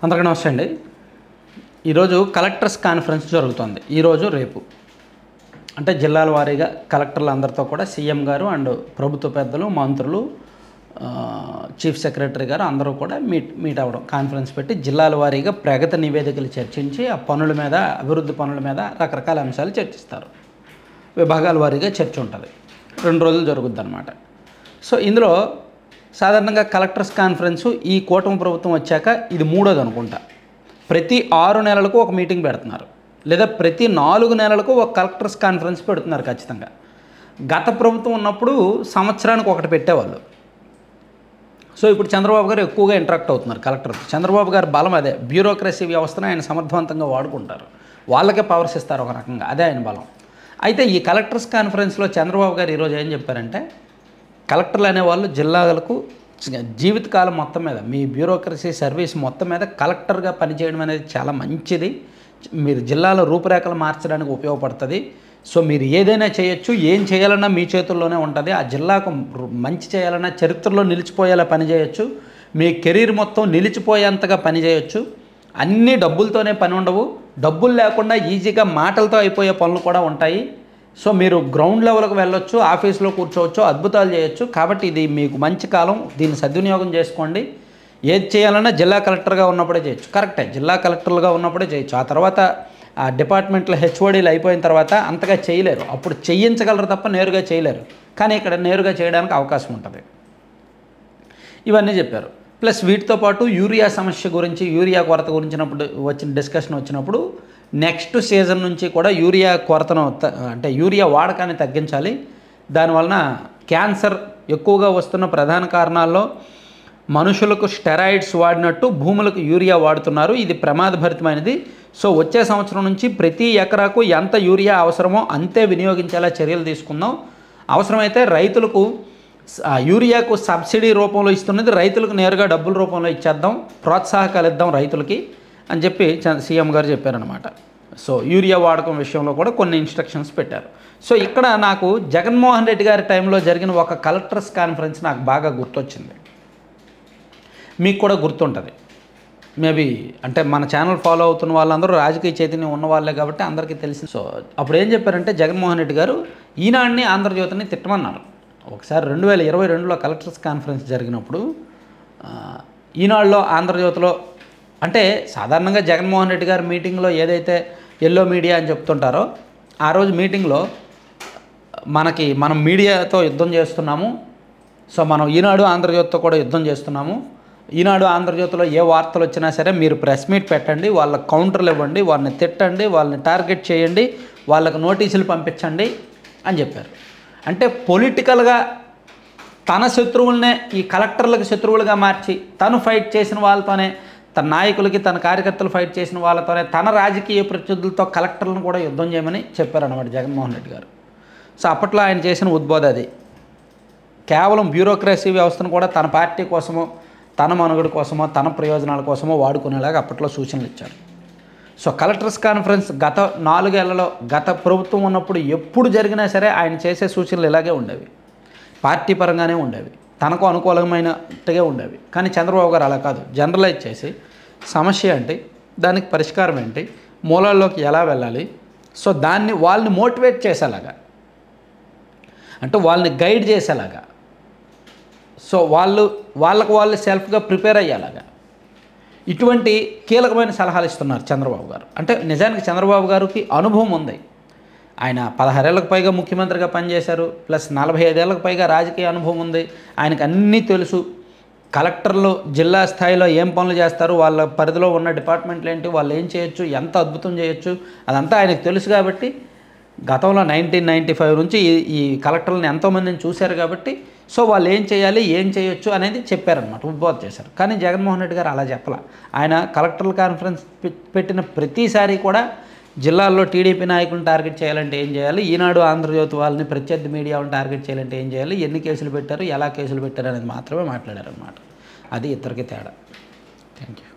అందరికీ నమస్తే అండి. ఈరోజు కలెక్టర్స్ కాన్ఫరెన్స్ జరుగుతుంది. ఈరోజు రేపు అంటే జిల్లాల వారీగా కలెక్టర్లు అందరితో కూడా సీఎం గారు అండ్ ప్రభుత్వ పెద్దలు, మంత్రులు, చీఫ్ సెక్రటరీ గారు అందరూ కూడా మీట్ అవ్వడం, కాన్ఫరెన్స్ పెట్టి జిల్లాల వారీగా ప్రగతి నివేదికలు చర్చించి ఆ పనుల మీద, అభివృద్ధి పనుల మీద రకరకాల అంశాలు చర్చిస్తారు. విభాగాల వారీగా చర్చ ఉంటుంది. 2 రోజులు జరుగుద్ది అన్నమాట. సో ఇందులో సాధారణంగా కలెక్టర్స్ కాన్ఫరెన్సు ఈ కూటమి ప్రభుత్వం వచ్చాక ఇది 3వది అనుకుంటా. ప్రతి 6 నెలలకు ఒక మీటింగ్ పెడుతున్నారు, లేదా ప్రతి 4 నెలలకు ఒక కలెక్టర్స్ కాన్ఫరెన్స్ పెడుతున్నారు ఖచ్చితంగా. గత ప్రభుత్వం ఉన్నప్పుడు సంవత్సరానికి ఒకటి పెట్టేవాళ్ళు. సో ఇప్పుడు చంద్రబాబు గారు ఎక్కువగా ఇంటరాక్ట్ అవుతున్నారు కలెక్టర్తో. చంద్రబాబు గారి బలం అదే, బ్యూరోక్రసీ వ్యవస్థను ఆయన సమర్థవంతంగా వాడుకుంటారు, వాళ్ళకే పవర్స్ ఇస్తారు ఒక రకంగా, అదే ఆయన బలం. అయితే ఈ కలెక్టర్స్ కాన్ఫరెన్స్లో చంద్రబాబు గారు ఈరోజు ఏం చెప్పారంటే, కలెక్టర్లు అనేవాళ్ళు జిల్లాలకు జీవితకాలం మొత్తం మీద మీ బ్యూరోక్రసీ సర్వీస్ మొత్తం మీద కలెక్టర్గా పనిచేయడం అనేది చాలా మంచిది. మీరు జిల్లాలో రూపురేఖలు మార్చడానికి ఉపయోగపడుతుంది. సో మీరు ఏదైనా చేయొచ్చు, ఏం చేయాలన్నా మీ చేతుల్లోనే ఉంటుంది. ఆ జిల్లాకు మంచి చేయాలన్నా చరిత్రలో నిలిచిపోయేలా పనిచేయచ్చు. మీ కెరీర్ మొత్తం నిలిచిపోయేంతగా పనిచేయచ్చు. అన్నీ డబ్బులతోనే పని ఉండవు, డబ్బులు లేకుండా ఈజీగా మాటలతో అయిపోయే పనులు కూడా ఉంటాయి. సో మీరు గ్రౌండ్ లెవెల్కి వెళ్ళొచ్చు, ఆఫీస్లో కూర్చోవచ్చు, అద్భుతాలు చేయొచ్చు. కాబట్టి ఇది మీకు మంచి కాలం, దీన్ని సద్వినియోగం చేసుకోండి. ఏది చేయాలన్నా జిల్లా కలెక్టర్గా ఉన్నప్పుడే చేయొచ్చు. కరెక్టే, జిల్లా కలెక్టర్లుగా ఉన్నప్పుడే చేయొచ్చు. ఆ తర్వాత ఆ డిపార్ట్మెంట్లో హెచ్ఓడీలు అయిపోయిన తర్వాత అంతగా చేయలేరు, అప్పుడు చేయించగలరు తప్ప నేరుగా చేయలేరు. కానీ ఇక్కడ నేరుగా చేయడానికి అవకాశం ఉంటుంది. ఇవన్నీ చెప్పారు. ప్లస్ వీటితో పాటు యూరియా సమస్య గురించి, యూరియా కొరత గురించినప్పుడు వచ్చిన డిస్కషన్ వచ్చినప్పుడు నెక్స్ట్ సీజన్ నుంచి కూడా యూరియా కొరతను అంటే యూరియా వాడకాన్ని తగ్గించాలి. దానివలన క్యాన్సర్ ఎక్కువగా వస్తున్న ప్రధాన కారణాల్లో మనుషులకు స్టెరాయిడ్స్ వాడినట్టు భూములకు యూరియా వాడుతున్నారు. ఇది ప్రమాదభరితమైనది. సో వచ్చే సంవత్సరం నుంచి ప్రతి ఎకరాకు ఎంత యూరియా అవసరమో అంతే వినియోగించేలా చర్యలు తీసుకుందాం. అవసరమైతే రైతులకు యూరియాకు సబ్సిడీ రూపంలో ఇస్తున్నది రైతులకు నేరుగా డబ్బుల రూపంలో ఇచ్చేద్దాం, ప్రోత్సాహకాలు ఇద్దాం రైతులకి అని చెప్పి సీఎం గారు చెప్పారనమాట. సో యూరియా వాడకం విషయంలో కూడా కొన్ని ఇన్స్ట్రక్షన్స్ పెట్టారు. సో ఇక్కడ నాకు జగన్మోహన్ రెడ్డి గారి టైంలో జరిగిన ఒక కలెక్టర్స్ కాన్ఫరెన్స్ నాకు బాగా గుర్తొచ్చింది. మీకు కూడా గుర్తుంటుంది మేబీ. అంటే మన ఛానల్ ఫాలో అవుతున్న వాళ్ళందరూ రాజకీయ చైతన్యం ఉన్న వాళ్ళే కాబట్టి అందరికీ తెలిసి. సో అప్పుడు ఏం చెప్పారంటే జగన్మోహన్ రెడ్డి గారు ఈనాడుని, ఆంధ్రజ్యోతిని తిట్టమన్నారు. ఒకసారి 2022లో కలెక్టర్స్ కాన్ఫరెన్స్ జరిగినప్పుడు ఈనాడులో, ఆంధ్రజ్యోతిలో, అంటే సాధారణంగా జగన్మోహన్ రెడ్డి గారు మీటింగ్లో ఏదైతే ఎల్లో మీడియా అని చెప్తుంటారో, ఆ రోజు మీటింగ్లో మనం మీడియాతో యుద్ధం చేస్తున్నాము. సో మనం ఈనాడు, ఆంధ్రజ్యోతితో కూడా యుద్ధం చేస్తున్నాము. ఈనాడు, ఆంధ్రజ్యోతిలో ఏ వార్తలు వచ్చినా సరే మీరు ప్రెస్ మీట్ పెట్టండి, వాళ్ళకి కౌంటర్లు ఇవ్వండి, వాళ్ళని తిట్టండి, వాళ్ళని టార్గెట్ చేయండి, వాళ్ళకు నోటీసులు పంపించండి అని చెప్పారు. అంటే పొలిటికల్గా తన శత్రువులనే ఈ కలెక్టర్లకు శత్రువులుగా మార్చి, తను ఫైట్ చేసిన వాళ్ళతోనే, తన నాయకులకి, తన కార్యకర్తలు ఫైట్ చేసిన వాళ్ళతోనే, తన రాజకీయ ప్రత్యర్థులతో కలెక్టర్లను కూడా యుద్ధం చేయమని చెప్పారన్నమాట జగన్మోహన్ రెడ్డి గారు. సో అప్పట్లో ఆయన చేసిన ఉద్బోధ అది. కేవలం బ్యూరోక్రసీ వ్యవస్థను కూడా తన పార్టీ కోసమో, తన మనుగడ కోసమో, తన ప్రయోజనాల కోసమో వాడుకునేలాగా అప్పట్లో సూచనలు ఇచ్చారు. సో కలెక్టర్స్ కాన్ఫరెన్స్ గత 4 ఏళ్లలో, గత ప్రభుత్వం ఉన్నప్పుడు ఎప్పుడు జరిగినా సరే ఆయన చేసే సూచనలు ఇలాగే ఉండేవి. పార్టీ పరంగానే ఉండేవి, తనకు అనుకూలమైనట్టుగా ఉండేవి. కానీ చంద్రబాబు గారు అలా కాదు, జనరలైజ్ చేసి సమస్య ఏంటి, దానికి పరిష్కారం ఏంటి, మూలాల్లోకి ఎలా వెళ్ళాలి, సో వాళ్ళని మోటివేట్ చేసేలాగా, అంటే వాళ్ళని గైడ్ చేసేలాగా, సో వాళ్ళకు వాళ్ళు సెల్ఫ్గా ప్రిపేర్ అయ్యేలాగా ఇటువంటి కీలకమైన సలహాలు ఇస్తున్నారు చంద్రబాబు గారు. అంటే నిజానికి చంద్రబాబు గారికి అనుభవం ఉంది. ఆయన 16 ఏళ్లకు పైగా ముఖ్యమంత్రిగా పనిచేశారు, ప్లస్ 45 ఏళ్లకు పైగా రాజకీయ అనుభవం ఉంది. ఆయనకు అన్నీ తెలుసు. కలెక్టర్లు జిల్లా స్థాయిలో ఏం పనులు చేస్తారు, వాళ్ళ పరిధిలో ఉన్న డిపార్ట్మెంట్లు ఏంటి, వాళ్ళు ఏం చేయొచ్చు, ఎంత అద్భుతం చేయొచ్చు, అదంతా ఆయనకు తెలుసు. కాబట్టి గతంలో 1995 నుంచి ఈ కలెక్టర్లను ఎంతోమందిని చూశారు. కాబట్టి సో వాళ్ళు ఏం చేయాలి, ఏం చేయొచ్చు అనేది చెప్పారనమాట, ఉద్బోధ చేశారు. కానీ జగన్మోహన్ రెడ్డి గారు అలా చెప్పాల. ఆయన కలెక్టర్ల కాన్ఫరెన్స్ పెట్టిన ప్రతిసారి కూడా జిల్లాల్లో టీడీపీ నాయకులను టార్గెట్ చేయాలంటే ఏం చేయాలి, ఈనాడు, ఆంధ్రజ్యోతి వాళ్ళని, ప్రత్యర్థి మీడియాలను టార్గెట్ చేయాలంటే ఏం చేయాలి, ఎన్ని కేసులు పెట్టారు, ఎలా కేసులు పెట్టారు అనేది మాత్రమే మాట్లాడారనమాట. అది ఇద్దరికి తేడా. Thank you.